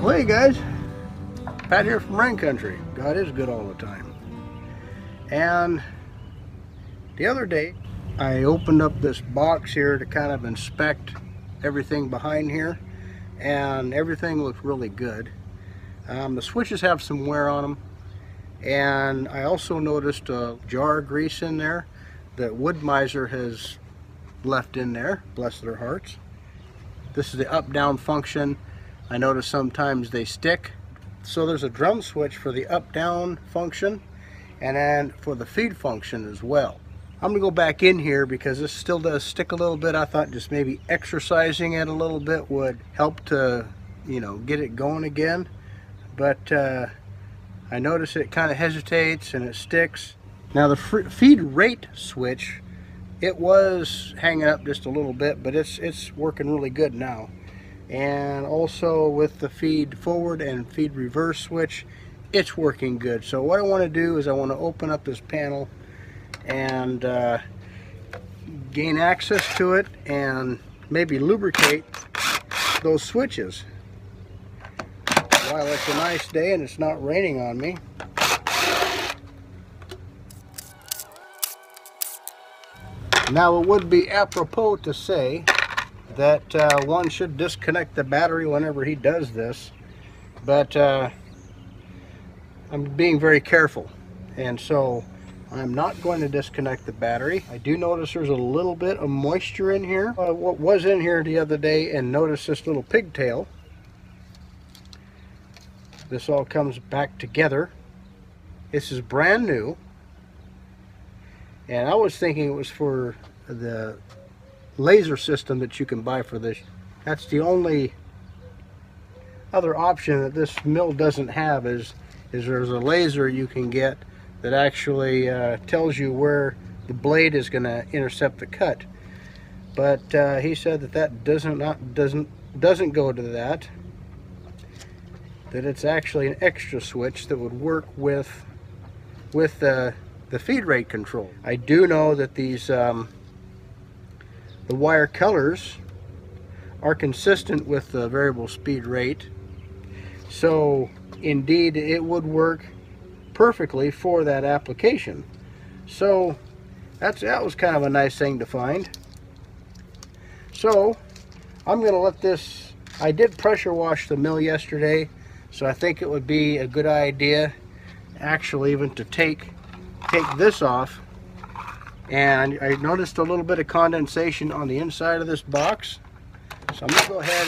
Well, hey guys, Pat here from Rain Country. God is good all the time. And the other day, I opened up this box here to kind of inspect everything behind here, and everything looked really good. The switches have some wear on them, and I also noticed a jar of grease in there that Wood-Mizer has left in there, bless their hearts. This is the up-down function. I notice sometimes they stick. So there's a drum switch for the up-down function, and then for the feed function as well. I'm gonna go back in here because this still does stick a little bit. I thought just maybe exercising it a little bit would help to, you know, get it going again. But I notice it kind of hesitates and it sticks. Now the feed rate switch, it was hanging up just a little bit, but it's working really good now. And also with the feed forward and feed reverse switch, it's working good. So what I want to do is I want to open up this panel and gain access to it and maybe lubricate those switches while it's a nice day and it's not raining on me. Now it would be apropos to say that one should disconnect the battery whenever he does this, but I'm being very careful, and so I'm not going to disconnect the battery. I do notice there's a little bit of moisture in here. What was in here the other day, and notice this little pigtail. This all comes back together. This is brand new, and I was thinking it was for the laser system that you can buy for this. That's the only other option that this mill doesn't have is there's a laser you can get that actually tells you where the blade is going to intercept the cut. But he said that doesn't go to that. That it's actually an extra switch that would work with the feed rate control. I do know that these the wire colors are consistent with the variable speed rate, so indeed it would work perfectly for that application. So that was kind of a nice thing to find. So I'm going to let this, I did pressure wash the mill yesterday, so I think it would be a good idea actually even to take this off. And I noticed a little bit of condensation on the inside of this box, so I'm going to go ahead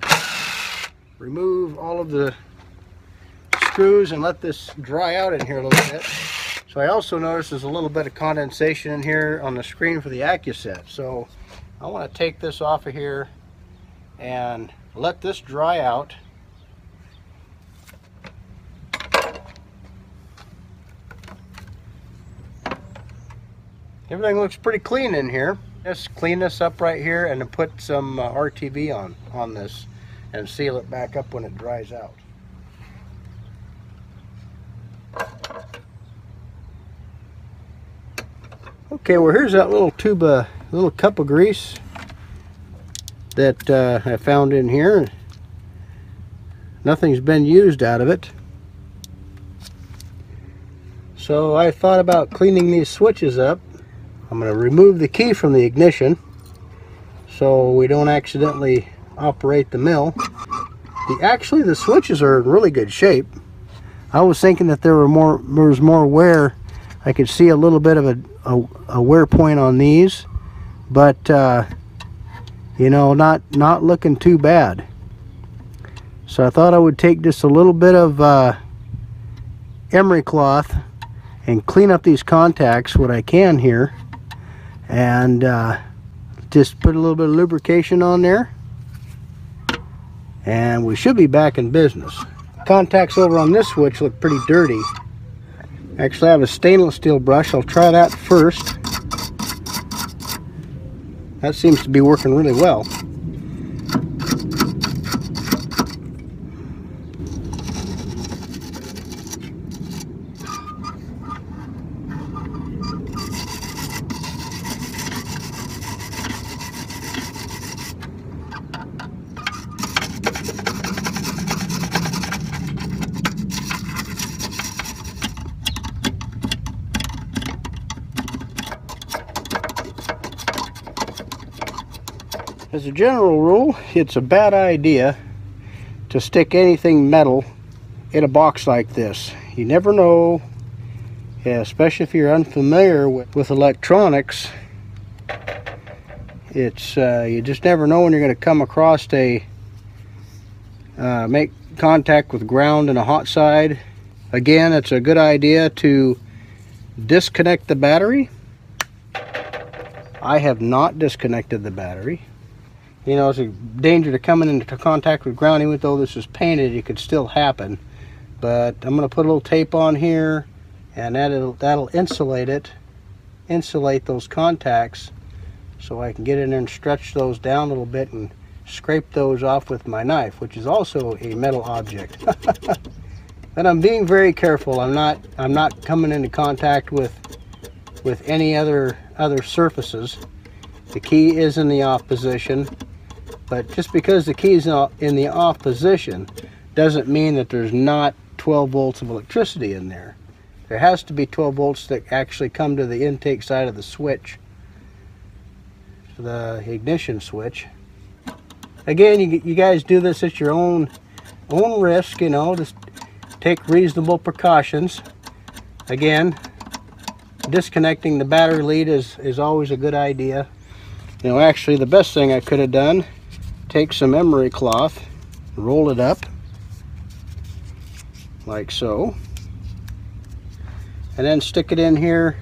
and remove all of the screws and let this dry out in here a little bit. So I also noticed there's a little bit of condensation in here on the screen for the Accuset, so I want to take this off of here and let this dry out. Everything looks pretty clean in here. Just clean this up right here and then put some RTV on this and seal it back up when it dries out. Okay, well here's that little tube, little cup of grease that I found in here. Nothing's been used out of it. So I thought about cleaning these switches up. I'm going to remove the key from the ignition so we don't accidentally operate the mill. Actually, the switches are in really good shape. I was thinking that there was more wear. I could see a little bit of a wear point on these, but you know, not looking too bad. So I thought I would take just a little bit of emery cloth and clean up these contacts what I can here, and just put a little bit of lubrication on there, and we should be back in business. Contacts over on this switch look pretty dirty. Actually, I have a stainless steel brush. I'll try that first. That seems to be working really well. As a general rule, it's a bad idea to stick anything metal in a box like this. You never know, especially if you're unfamiliar with electronics. It's you just never know when you're going to come across make contact with ground and a hot side. Again, it's a good idea to disconnect the battery. I have not disconnected the battery. You know, it's a danger to coming into contact with ground. Even though this is painted, it could still happen. But I'm going to put a little tape on here, and that'll insulate those contacts, so I can get in there and stretch those down a little bit and scrape those off with my knife, which is also a metal object. But I'm being very careful. I'm not coming into contact with any other surfaces. The key is in the off position, but just because the key is in the off position doesn't mean that there's not 12 volts of electricity in there. There has to be 12 volts that actually come to the intake side of the switch, the ignition switch. Again, you guys do this at your own risk, you know, just take reasonable precautions. Again, disconnecting the battery lead is always a good idea. You know, actually the best thing I could have done, take some emery cloth, roll it up like so, and then stick it in here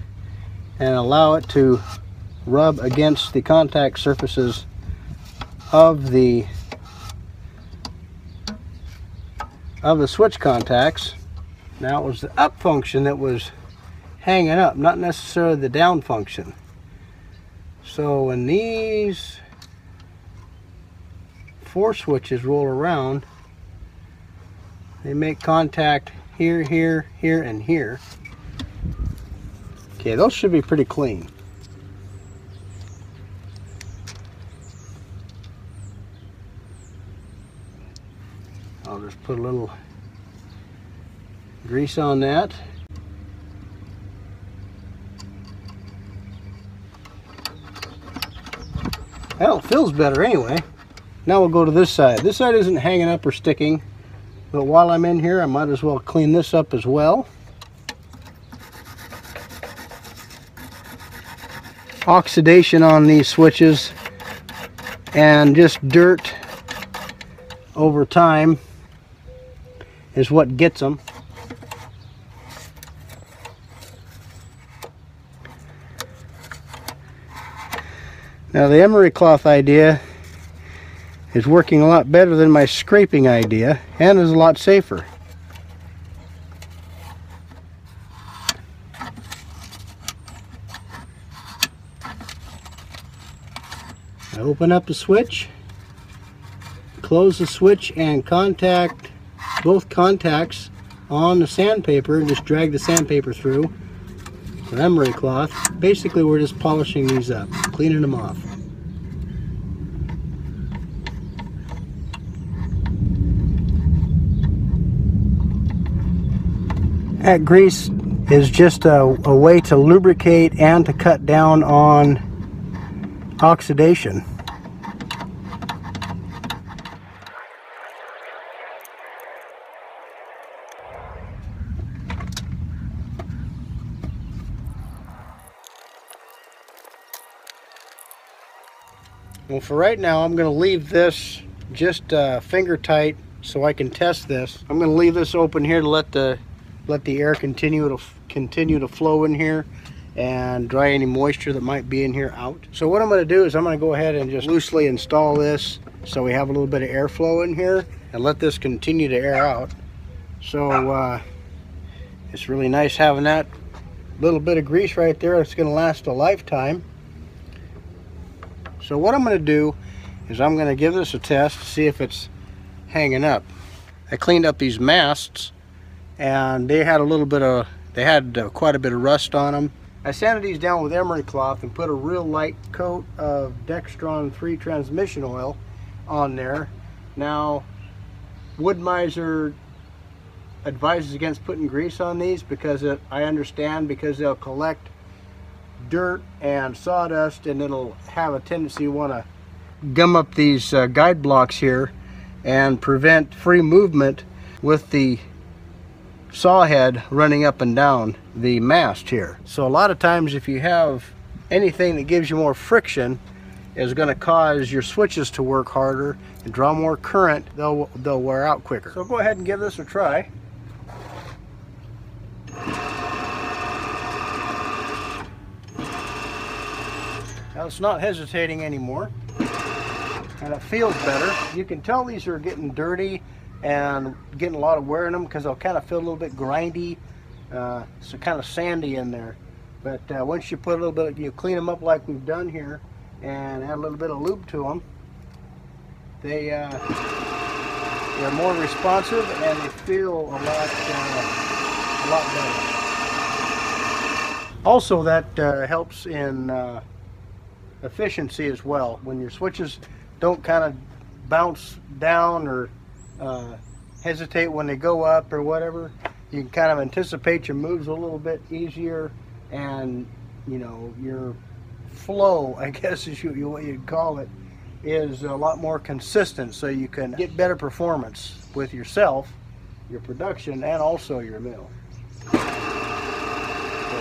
and allow it to rub against the contact surfaces of the switch contacts. Now, it was the up function that was hanging up, not necessarily the down function. So when these 4 switches roll around, they make contact here, here, here, and here. Okay, those should be pretty clean. I'll just put a little grease on that. Well, it feels better anyway. Now we'll go to this side. This side isn't hanging up or sticking, but while I'm in here, I might as well clean this up as well. Oxidation on these switches and just dirt over time is what gets them. Now, the emery cloth idea is working a lot better than my scraping idea, and is a lot safer. I open up the switch, close the switch, and contact both contacts on the sandpaper, and just drag the sandpaper through an emery cloth. Basically, we're just polishing these up, cleaning them off. That grease is just a way to lubricate and to cut down on oxidation. Well, for right now, I'm going to leave this just finger tight so I can test this. I'm going to leave this open here to let the air continue to flow in here and dry any moisture that might be in here out. So what I'm going to do is I'm going to go ahead and just loosely install this so we have a little bit of airflow in here, and let this continue to air out. So it's really nice having that little bit of grease right there. It's going to last a lifetime. So what I'm going to do is I'm going to give this a test to see if it's hanging up. I cleaned up these masts, and they had quite a bit of rust on them. I sanded these down with emery cloth and put a real light coat of Dextron 3 transmission oil on there. Now, Wood-Mizer advises against putting grease on these because I understand, because they'll collect dirt and sawdust, and it'll have a tendency to want to gum up these guide blocks here and prevent free movement with the saw head running up and down the mast here. So a lot of times if you have anything that gives you more friction, is going to cause your switches to work harder and draw more current. They'll wear out quicker. So go ahead and give this a try. Now it's not hesitating anymore, and it feels better. You can tell these are getting dirty and getting a lot of wear in them because they'll kind of feel a little bit grindy, so kind of sandy in there. But once you put a little bit, you clean them up like we've done here, and add a little bit of lube to them, they're more responsive and they feel a lot better. Also, that helps in efficiency as well. When your switches don't kind of bounce down or hesitate when they go up or whatever, you can kind of anticipate your moves a little bit easier, and you know, your flow, I guess is what you'd call it, is a lot more consistent, so you can get better performance with yourself, your production, and also your mill. So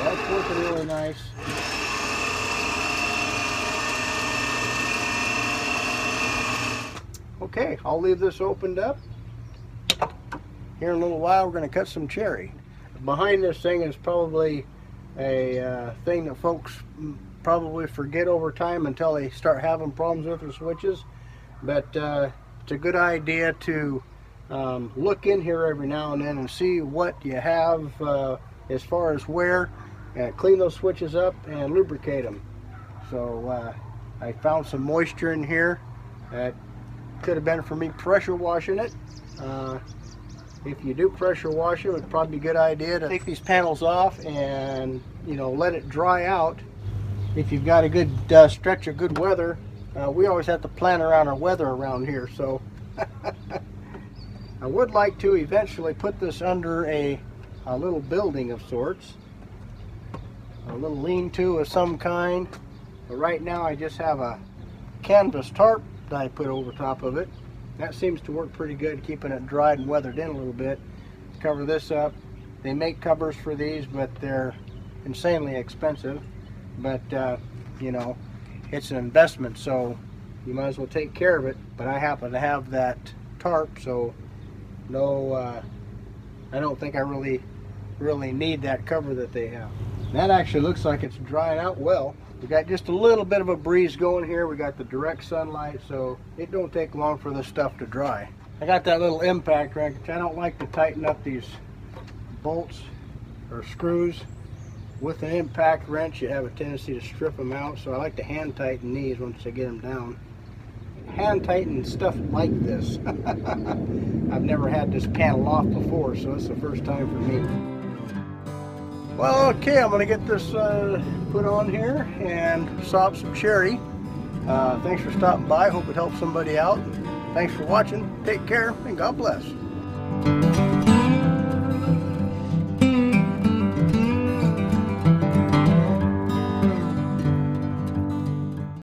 that's working really nice. Okay, I'll leave this opened up. Here in a little while we're going to cut some cherry. Behind this thing is probably a thing that folks probably forget over time until they start having problems with their switches. But it's a good idea to look in here every now and then and see what you have as far as wear, and clean those switches up and lubricate them. So I found some moisture in here that could have been for me pressure washing it. If you do pressure wash it, it's probably a good idea to take these panels off and, you know, let it dry out. If you've got a good stretch of good weather, we always have to plan around our weather around here, so I would like to eventually put this under a little building of sorts, a little lean-to of some kind. But right now I just have a canvas tarp that I put over top of it. That seems to work pretty good, keeping it dried and weathered in a little bit. Cover this up. They make covers for these, but they're insanely expensive. But you know, it's an investment, so you might as well take care of it. But I happen to have that tarp, so no, I don't think I really need that cover that they have. That actually looks like it's drying out well. We got just a little bit of a breeze going here. We got the direct sunlight, so it don't take long for this stuff to dry. I got that little impact wrench. I don't like to tighten up these bolts or screws. With an impact wrench, you have a tendency to strip them out, so I like to hand tighten these once I get them down. Hand tighten stuff like this. I've never had this panel off before, so it's the first time for me. Well, okay, I'm going to get this put on here and saw up some cherry. Thanks for stopping by. Hope it helps somebody out. Thanks for watching. Take care, and God bless.